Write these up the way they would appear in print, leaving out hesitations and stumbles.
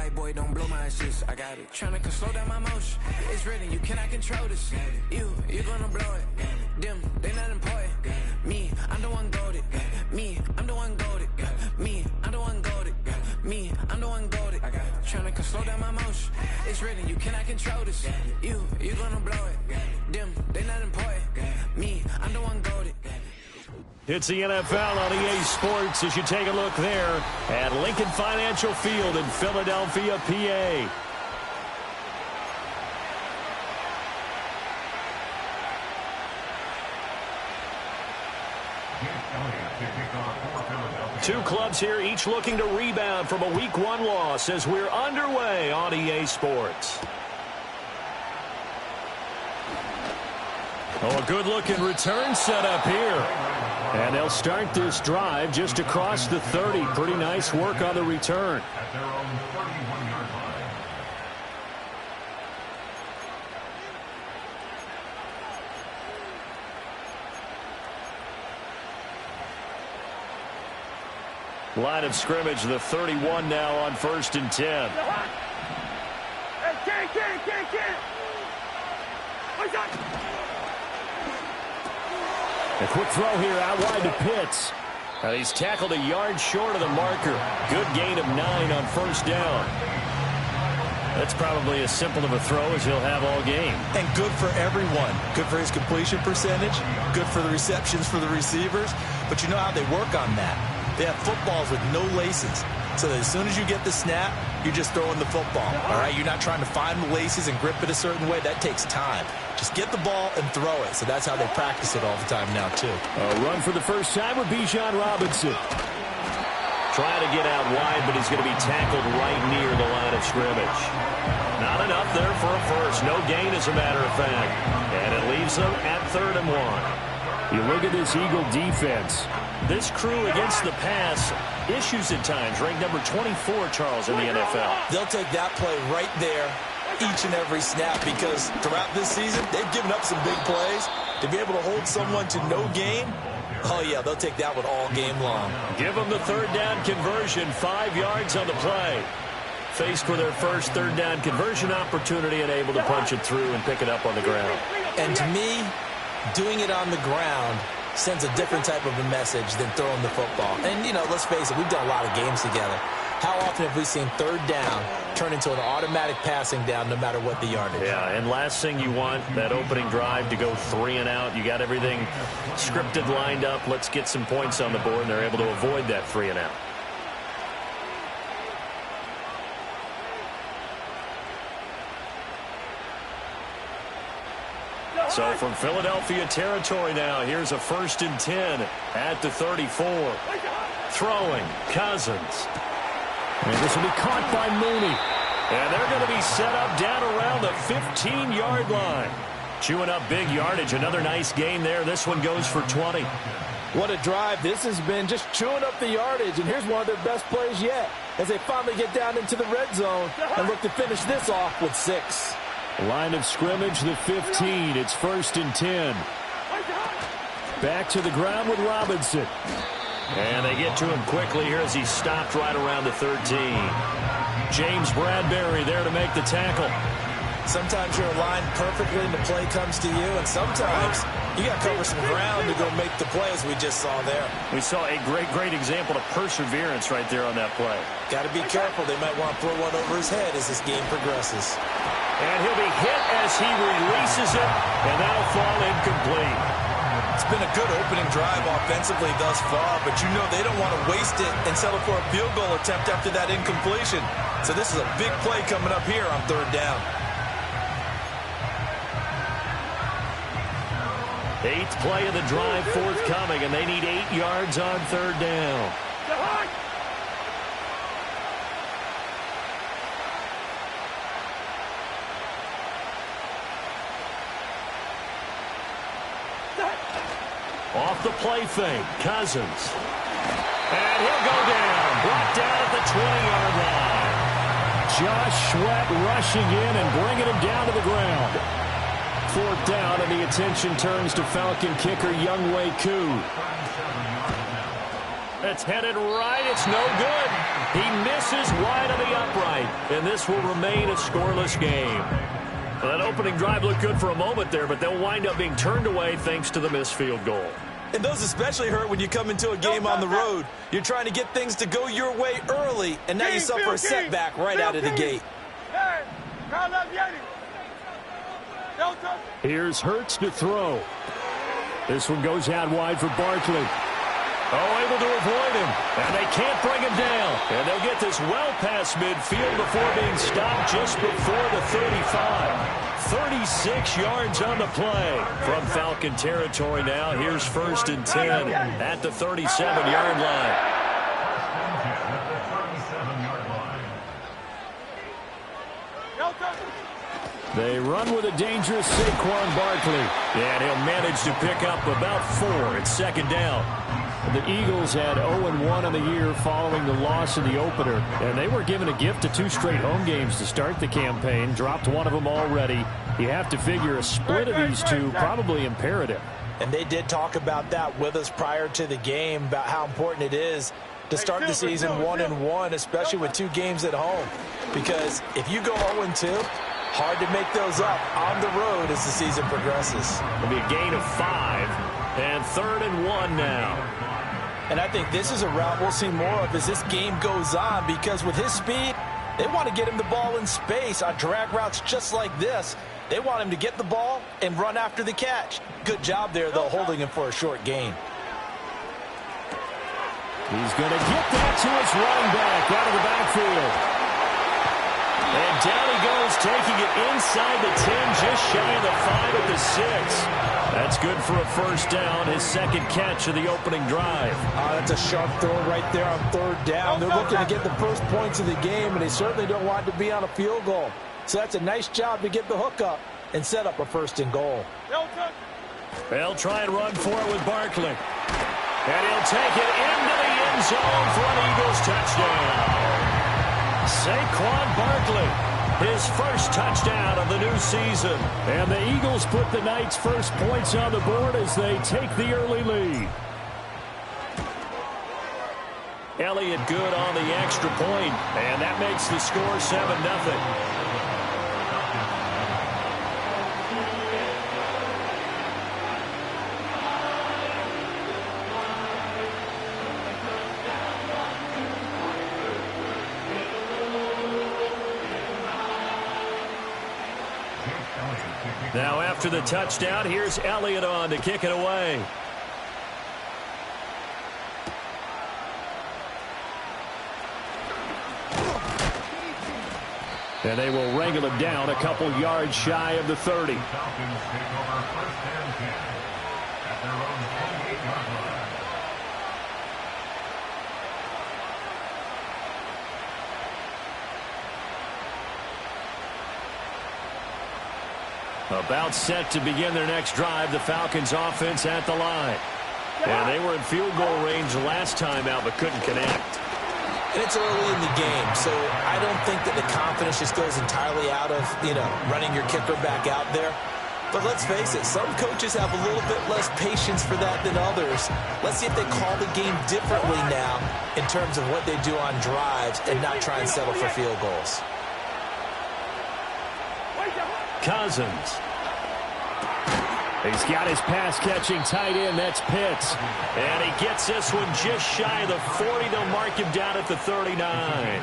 white boy, don't blow my assist. I got it. Tryna slow down my motion. It's written, you cannot control this. You gonna blow it. Them, they not important. Me, I'm the one goated. Me, I'm the one goated. Me, I'm the one goated. Me, I'm the one goated. I got it. Tryna slow down my motion. It's written, you cannot control this. You gonna blow it. Them, they not important. Me, I'm the one goated. It's the NFL on EA Sports as you take a look there at Lincoln Financial Field in Philadelphia, PA. Two clubs here, each looking to rebound from a Week 1 loss as we're underway on EA Sports. Oh, a good-looking return setup here. And they'll start this drive just across the 30. Pretty nice work on the return. At their own 31-yard line. Line of scrimmage, the 31 now on 1st and 10. A quick throw here out wide to Pitts. He's tackled a yard short of the marker. Good gain of 9 on 1st down. That's probably as simple of a throw as he'll have all game. And good for everyone. Good for his completion percentage. Good for the receptions for the receivers. But you know how they work on that. They have footballs with no laces. So that as soon as you get the snap, you're just throwing the football. All right, you're not trying to find the laces and grip it a certain way. That takes time. Just get the ball and throw it. So that's how they practice it all the time now, too. A run for the first time with Bijan Robinson. Trying to get out wide, but he's going to be tackled right near the line of scrimmage. Not enough there for a first. No gain, as a matter of fact. And it leaves them at 3rd and 1. You look at this Eagle defense. This crew against the pass, issues at times. Ranked number 24, Charles, in the NFL. They'll take that play right there each and every snap because throughout this season, they've given up some big plays. To be able to hold someone to no gain, oh, yeah, they'll take that one all game long. Give them the 3rd down conversion, 5 yards on the play. Faced with their first 3rd down conversion opportunity and able to punch it through and pick it up on the ground. And to me, doing it on the ground sends a different type of a message than throwing the football. And, you know, let's face it, we've done a lot of games together. How often have we seen 3rd down turn into an automatic passing down no matter what the yardage? Yeah, and last thing you want, that opening drive to go 3 and out. You got everything scripted, lined up. Let's get some points on the board, and they're able to avoid that 3 and out. So from Philadelphia territory now, here's a 1st and 10 at the 34. Throwing, Cousins. And this will be caught by Mooney. And they're going to be set up down around the 15-yard line. Chewing up big yardage. Another nice gain there. This one goes for 20. What a drive this has been, just chewing up the yardage. And here's one of their best plays yet as they finally get down into the red zone and look to finish this off with 6. Line of scrimmage, the 15. It's 1st and 10. Back to the ground with Robinson. And they get to him quickly here as he stopped right around the 13. James Bradbury there to make the tackle. Sometimes you're aligned perfectly and the play comes to you, and sometimes you got to cover some ground to go make the play, as we just saw there. We saw a great example of perseverance right there on that play. Got to be careful. They might want to throw one over his head as this game progresses. And he'll be hit as he releases it, and that'll fall incomplete. It's been a good opening drive offensively thus far, but you know they don't want to waste it and settle for a field goal attempt after that incompletion. So this is a big play coming up here on 3rd down. 8th play of the drive forthcoming, and they need 8 yards on 3rd down. Off the play fake, Cousins. And he'll go down, brought down at the 20-yard line. Josh Sweat rushing in and bringing him down to the ground. 4th down, and the attention turns to Falcon kicker Younghoe Koo. It's headed right. It's no good. He misses wide on the upright. and this will remain a scoreless game. Well, that opening drive looked good for a moment there, but they'll wind up being turned away thanks to the missed field goal. And those especially hurt when you come into a game on the road. You're trying to get things to go your way early, and now you suffer a setback right out of the gate. Here's Hurts to throw. This one goes out wide for Barkley. Oh, able to avoid him, and they can't bring him down. And they'll get this well past midfield before being stopped just before the 35. 36 yards on the play. From Falcon territory now, here's 1st and 10 at the 37-yard line. They run with a dangerous Saquon Barkley. And he'll manage to pick up about 4. It's 2nd down. The Eagles had 0-1 in the year following the loss in the opener. And they were given a gift of 2 straight home games to start the campaign. Dropped one of them already. You have to figure a split of these two probably imperative. And they did talk about that with us prior to the game, about how important it is to start the season 1-1, especially with 2 games at home. Because if you go 0-2, hard to make those up on the road as the season progresses. It'll be a gain of 5, and 3rd and 1 now. And I think this is a route we'll see more of as this game goes on, because with his speed, they want to get him the ball in space on drag routes just like this. They want him to get the ball and run after the catch. Good job there, though, holding him for a short gain. He's going to get that to his running back out of the backfield. And down he goes, taking it inside the 10, just shy of the 5 at the 6. That's good for a 1st down, his 2nd catch of the opening drive. That's a sharp throw right there on 3rd down. They're looking to get the first points of the game, and they certainly don't want to be on a field goal. So that's a nice job to get the hook up and set up a 1st and goal. They'll try and run for it with Barkley. And he'll take it into the end zone for an Eagles touchdown. Saquon Barkley, his 1st touchdown of the new season. And the Eagles put the Knights' first points on the board as they take the early lead. Elliott good on the extra point, and that makes the score 7-0. Now after the touchdown, here's Elliott on to kick it away. And they will wrangle him down a couple yards shy of the 30. Falcons take over 1st and 10 at their own 28-yard line. About set to begin their next drive, the Falcons offense at the line. And they were in field goal range last time out, but couldn't connect. And it's early in the game, so I don't think that the confidence just goes entirely out of, running your kicker back out there. But let's face it, some coaches have a little bit less patience for that than others. Let's see if they call the game differently now in terms of what they do on drives and not try and settle for field goals. Cousins. He's got his pass-catching tight end. That's Pitts. And he gets this one just shy of the 40. They'll mark him down at the 39.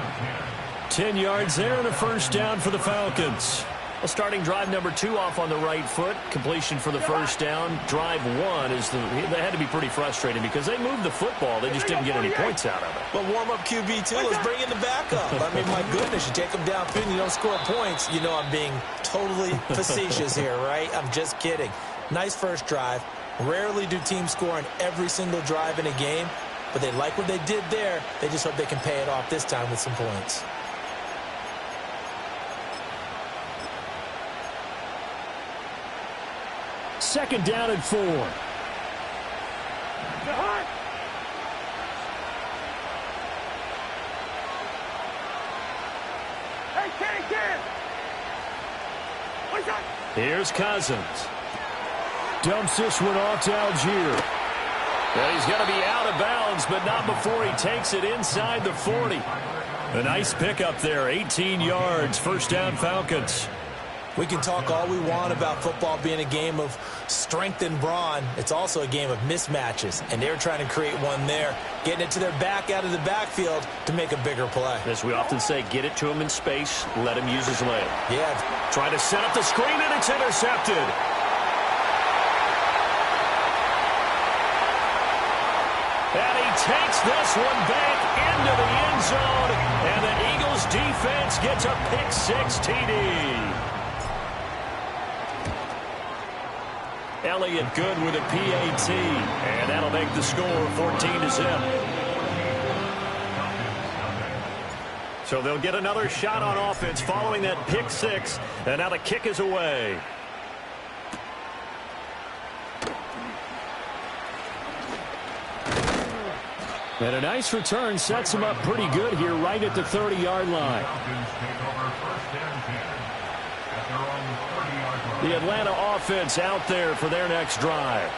10 yards there and a 1st down for the Falcons. Well, starting drive number 2 off on the right foot. Completion for the 1st down. Drive 1 they had to be pretty frustrating because they moved the football. They just didn't get any points out of it. Well, warm-up QB2, let's bring in the backup. I mean, my goodness, you take them downfield and you don't score points. You know I'm being totally facetious here, right? I'm just kidding. Nice 1st drive. Rarely do teams score on every single drive in a game, but they like what they did there. They just hope they can pay it off this time with some points. Second down and 4. Here's Cousins. Dumps this one off to Algier. And he's going to be out of bounds, but not before he takes it inside the 40. A nice pickup there, 18 yards, first down Falcons. We can talk all we want about football being a game of strength and brawn. It's also a game of mismatches, and they're trying to create one there, getting it to their back out of the backfield to make a bigger play. As we often say, get it to him in space, let him use his leg. Yeah. Trying to set up the screen, and it's intercepted. And he takes this one back into the end zone, and the Eagles defense gets a pick-6 TD. Elliott good with a PAT, and that'll make the score 14-0. So they'll get another shot on offense following that pick-6, and now the kick is away. And a nice return sets him up pretty good here right at the 30-yard line. The Atlanta offense out there for their next drive.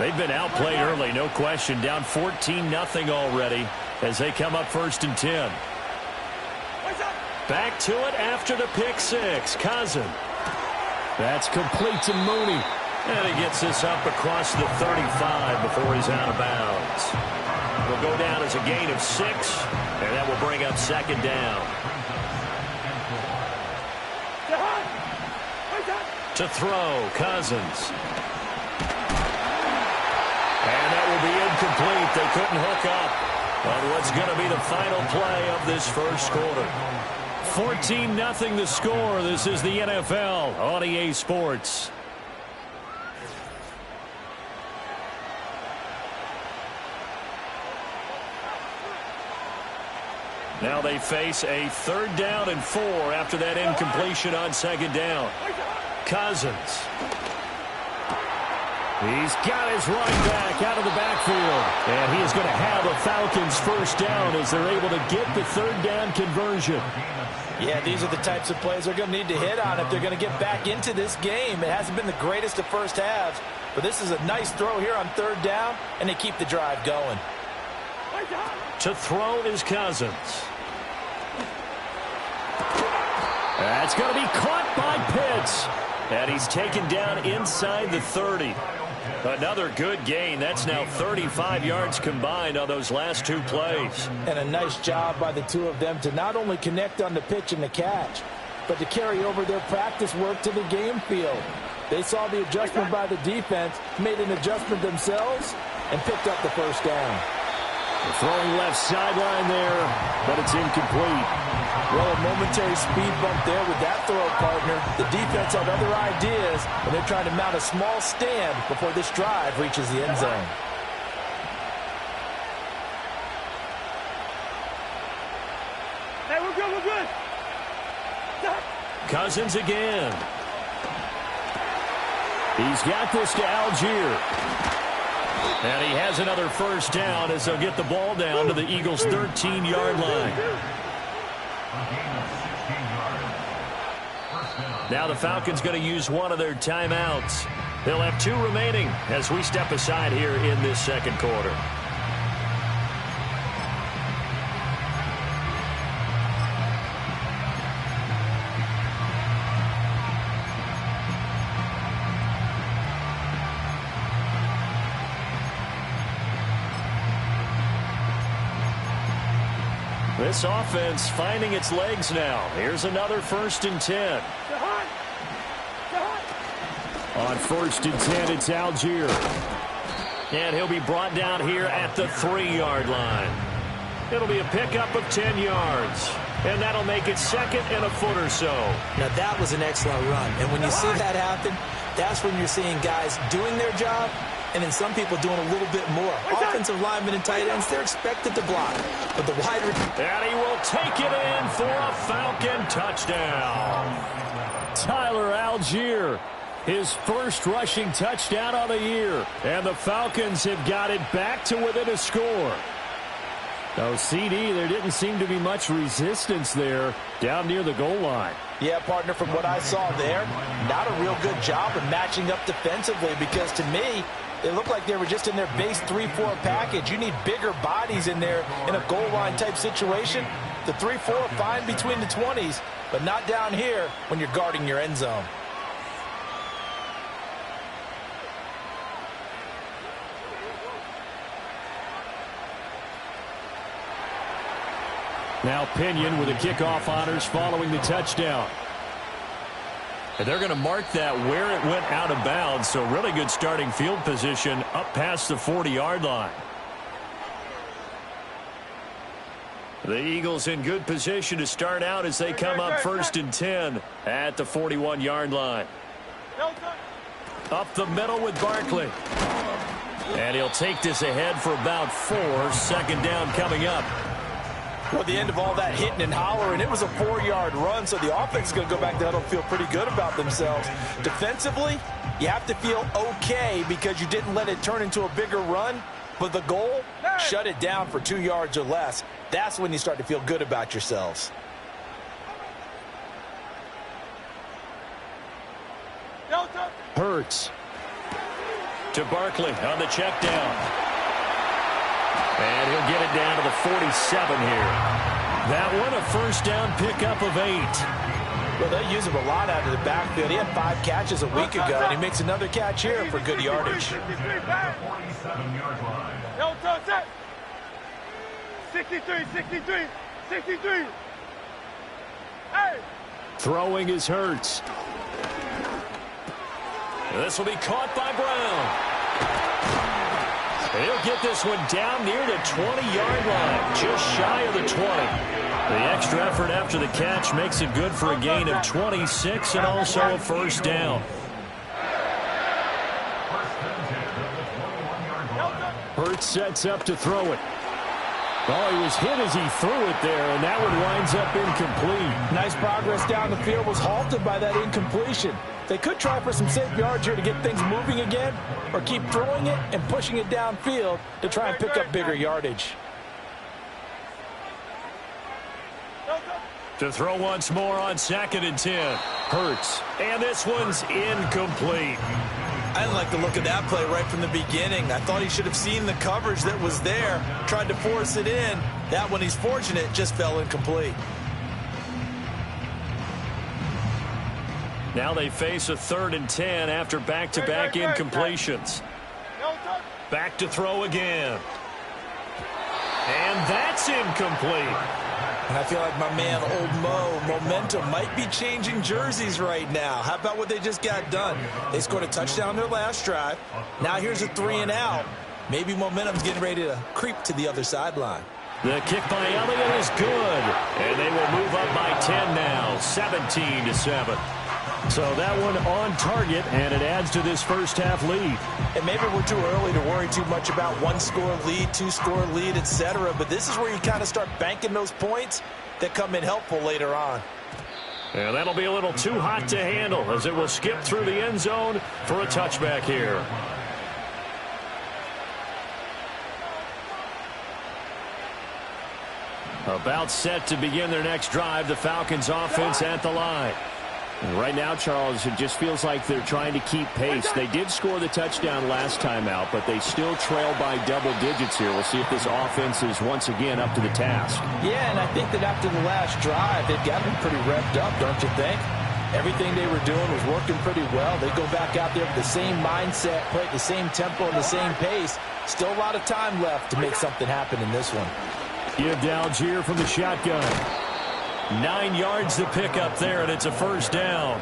They've been outplayed early, no question. Down 14-0 already as they come up 1st and 10. Back to it after the pick-6. Cousin. That's complete to Mooney. And he gets this up across the 35 before he's out of bounds. Will go down as a gain of 6, and that will bring up 2nd down. To throw, Cousins. And that will be incomplete. They couldn't hook up on what's going to be the final play of this first quarter. 14-0 the score. This is the NFL on EA Sports. Now they face a 3rd down and 4 after that incompletion on 2nd down. Cousins. He's got his running back out of the backfield. And he is going to have a Falcons 1st down as they're able to get the 3rd down conversion. Yeah, these are the types of plays they're going to need to hit on if they're going to get back into this game. It hasn't been the greatest of first halves, but this is a nice throw here on 3rd down, and they keep the drive going. To throw is Cousins. That's going to be caught by Pitts. And he's taken down inside the 30. Another good gain. That's now 35 yards combined on those last 2 plays. And a nice job by the two of them to not only connect on the pitch and the catch, but to carry over their practice work to the game field. They saw the adjustment by the defense, made an adjustment themselves, and picked up the 1st down. The throwing left sideline there, but it's incomplete. Well, a momentary speed bump there with that throw, partner. The defense had other ideas, and they're trying to mount a small stand before this drive reaches the end zone. Hey, we're good, we're good. Cousins again. He's got this to Algier. And he has another 1st down as they'll get the ball down to the Eagles' 13-yard line. Now the Falcons going to use one of their timeouts. They'll have 2 remaining as we step aside here in this 2nd quarter. This offense finding its legs now. Here's another 1st and 10. On 1st and 10, it's Algier. And he'll be brought down here at the 3-yard line. It'll be a pickup of 10 yards. And that'll make it 2nd and a foot or so. Now, that was an excellent run. And when you see that happen, that's when you're seeing guys doing their job and then some people doing a little bit more. Offensive linemen and tight ends, they're expected to block. But the wide receiver... And he will take it in for a Falcon touchdown. Tyler Algier, his 1st rushing touchdown of the year. And the Falcons have got it back to within a score. Oh, CD, there didn't seem to be much resistance there down near the goal line. Yeah, partner, from what I saw there, not a real good job of matching up defensively because to me, it looked like they were just in their base 3-4 package. You need bigger bodies in there in a goal line type situation. The 3-4, fine between the 20s, but not down here when you're guarding your end zone. Now Pinion with the kickoff honors following the touchdown. And they're going to mark that where it went out of bounds, so really good starting field position up past the 40-yard line. The Eagles in good position to start out as they come up 1st and 10 at the 41-yard line. Up the middle with Barkley. And he'll take this ahead for about 4. 2nd down coming up. Well, the end of all that hitting and hollering, it was a 4-yard run, so the offense is going to go back to huddle and feel pretty good about themselves. Defensively, you have to feel okay because you didn't let it turn into a bigger run, but the goal, shut it down for 2 yards or less. That's when you start to feel good about yourselves. Hurts to Barkley on the check down. And he'll get it down to the 47 here. That one a 1st down pickup of 8. Well, they use him a lot out of the backfield. He had 5 catches a week ago, and he makes another catch here for good yardage. 47-yard line. 63. Hey! Throwing is Hurts. This will be caught by Brown. He'll get this one down near the 20-yard line, just shy of the 20. The extra effort after the catch makes it good for a gain of 26 and also a 1st down. Hurts sets up to throw it. Oh, he was hit as he threw it there, and that one winds up incomplete. Nice progress down the field, was halted by that incompletion. They could try for some safe yards here to get things moving again, or keep throwing it and pushing it downfield to try and pick up bigger yardage. To throw once more on 2nd and 10. Hurts. And this one's incomplete. I didn't like the look of that play right from the beginning. I thought he should have seen the coverage that was there, tried to force it in. That one, he's fortunate, just fell incomplete. Now they face a 3rd and 10 after back-to-back incompletions. Back to throw again. And that's incomplete. And I feel like my man, Old Mo, momentum might be changing jerseys right now. How about what they just got done? They scored a touchdown their last drive. Now here's a 3 and out. Maybe momentum's getting ready to creep to the other sideline. The kick by Elliott is good. And they will move up by 10 now, 17-7. So that one on target, and it adds to this first-half lead. And maybe we're too early to worry too much about 1-score lead, 2-score lead, etc. But this is where you kind of start banking those points that come in helpful later on. And that'll be a little too hot to handle as it will skip through the end zone for a touchback here. About set to begin their next drive, the Falcons offense at the line. And right now, Charles, it just feels like they're trying to keep pace. They did score the touchdown last time out, but they still trail by double digits here. We'll see if this offense is once again up to the task. Yeah, and I think that after the last drive, they've got them pretty revved up, don't you think? Everything they were doing was working pretty well. They go back out there with the same mindset, play at the same tempo and the same pace. Still a lot of time left to make something happen in this one. Give to Algier from the shotgun. 9 yards to pick up there, and it's a 1st down.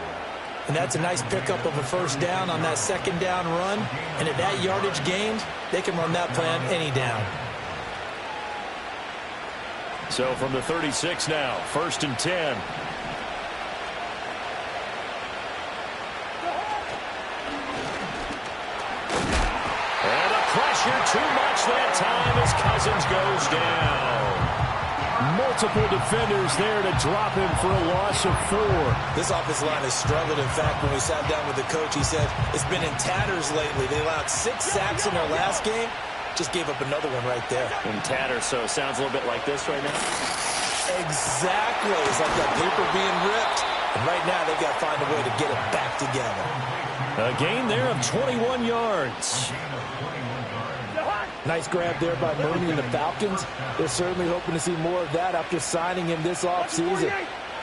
And that's a nice pickup of a 1st down on that 2nd down run. And at that yardage gained, they can run that plan any down. So from the 36 now, 1st and 10. And the pressure too much that time as Cousins goes down. Multiple defenders there to drop him for a loss of 4. This offensive line has struggled. In fact, when we sat down with the coach, he said it's been in tatters lately. They allowed 6 sacks in their last game. Just gave up another one right there. In tatters, so it sounds a little bit like this right now. Exactly. It's like that paper being ripped. And right now, they've got to find a way to get it back together. A gain there of 21 yards. Nice grab there by Mooney and the Falcons. They're certainly hoping to see more of that after signing him this offseason.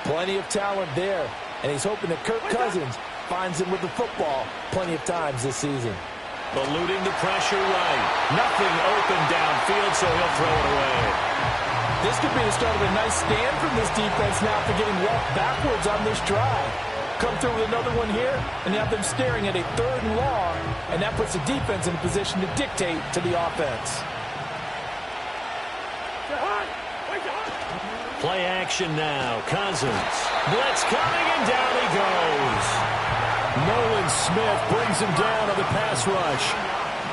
Plenty of talent there, and he's hoping that Kirk Cousins finds him with the football plenty of times this season. Eluding the pressure right. Nothing open downfield, so he'll throw it away. This could be the start of a nice stand from this defense now for getting walked backwards on this drive. Come through with another one here, and you have them staring at a 3rd and long, and that puts the defense in a position to dictate to the offense. Play action now. Cousins. Blitz coming, and down he goes. Nolan Smith brings him down on the pass rush.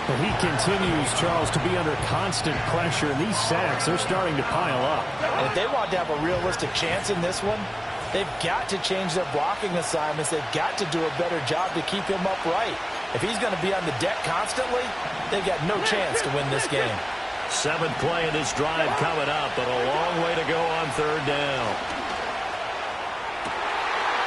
But he continues, Charles, to be under constant pressure. And these sacks, they're starting to pile up. And if they want to have a realistic chance in this one, they've got to change their blocking assignments. They've got to do a better job to keep him upright. If he's going to be on the deck constantly, they've got no chance to win this game. 7th play in this drive coming up, but a long way to go on 3rd down.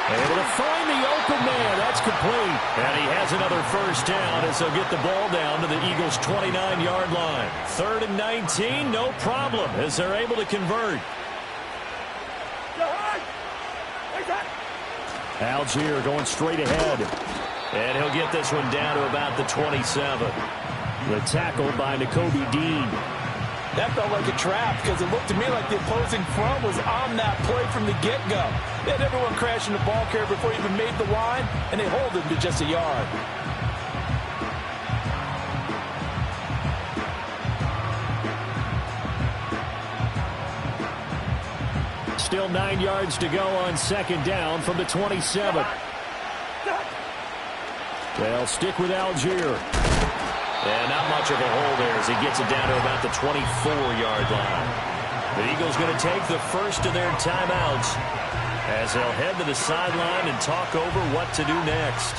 Able to find the open man. That's complete. And he has another 1st down as they'll get the ball down to the Eagles' 29-yard line. 3rd and 19, no problem, as they're able to convert. Algier going straight ahead. And he'll get this one down to about the 27. The tackle by Nakobe Dean. That felt like a trap because it looked to me like the opposing front was on that play from the get-go. They had everyone crashing the ball carrier before he even made the line, and they hold him to just a yard. Still 9 yards to go on 2nd down from the 27. They'll stick with Algier. And not much of a hole there as he gets it down to about the 24-yard line. The Eagles going to take the first of their timeouts as they'll head to the sideline and talk over what to do next.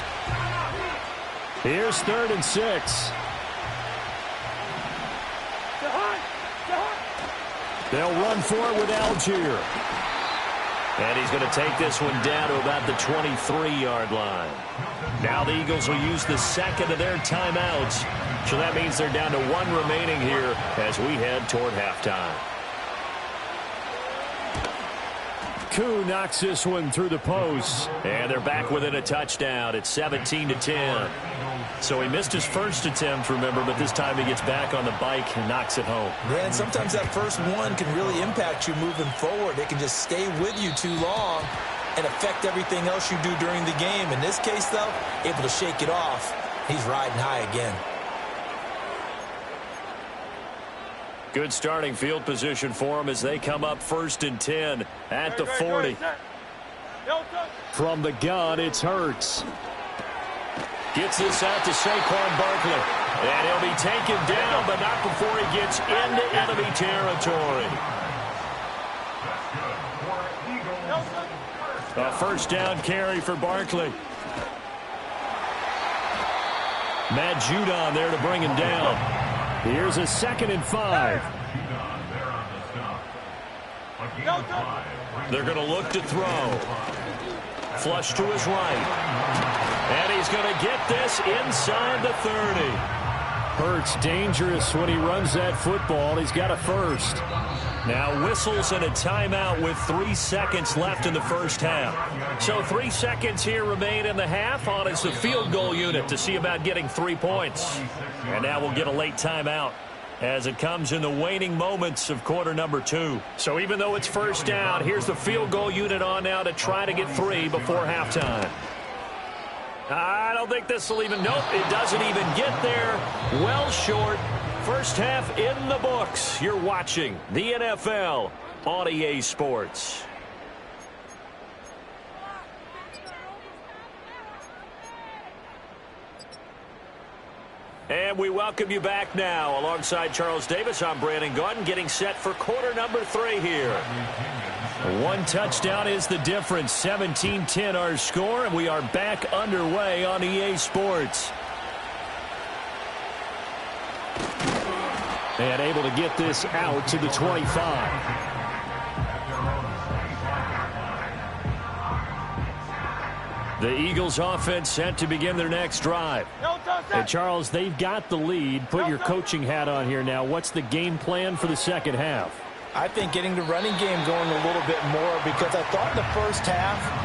Here's 3rd and 6. They'll run for it with Algier. And he's going to take this one down to about the 23-yard line. Now the Eagles will use the 2nd of their timeouts. So that means they're down to 1 remaining here as we head toward halftime. Koo knocks this one through the post. And they're back within a touchdown. It's 17-10. So he missed his first attempt, remember, but this time he gets back on the bike and knocks it home. Man, sometimes that first one can really impact you moving forward. It can just stay with you too long and affect everything else you do during the game. In this case, though, able to shake it off. He's riding high again. Good starting field position for them as they come up 1st and 10 at the 40. From the gun, it's Hurts. Gets this out to Saquon Barkley. And he'll be taken down, but not before he gets into enemy territory. A 1st down carry for Barkley. Matt Judon there to bring him down. Here's a 2nd and 5. They're going to look to throw. Flush to his right. And he's going to get this inside the 30. Hurts dangerous when he runs that football. He's got a 1st. Now whistles and a timeout with 3 seconds left in the 1st half. So 3 seconds here remain in the half on as the field goal unit to see about getting 3 points. And now we'll get a late timeout as it comes in the waning moments of quarter number 2. So even though it's 1st down, here's the field goal unit on now to try to get 3 before halftime. I don't think this will even, nope, it doesn't even get there. Well short. 1st half in the books. You're watching the NFL on EA Sports. And we welcome you back now. Alongside Charles Davis, I'm Brandon Gaudin, getting set for quarter number 3 here. 1 touchdown is the difference. 17-10 our score, and we are back underway on EA Sports. And able to get this out to the 25. The Eagles offense set to begin their next drive. And Charles, they've got the lead. Put your coaching hat on here now. What's the game plan for the second half? I think getting the running game going a little bit more, because I thought in the first half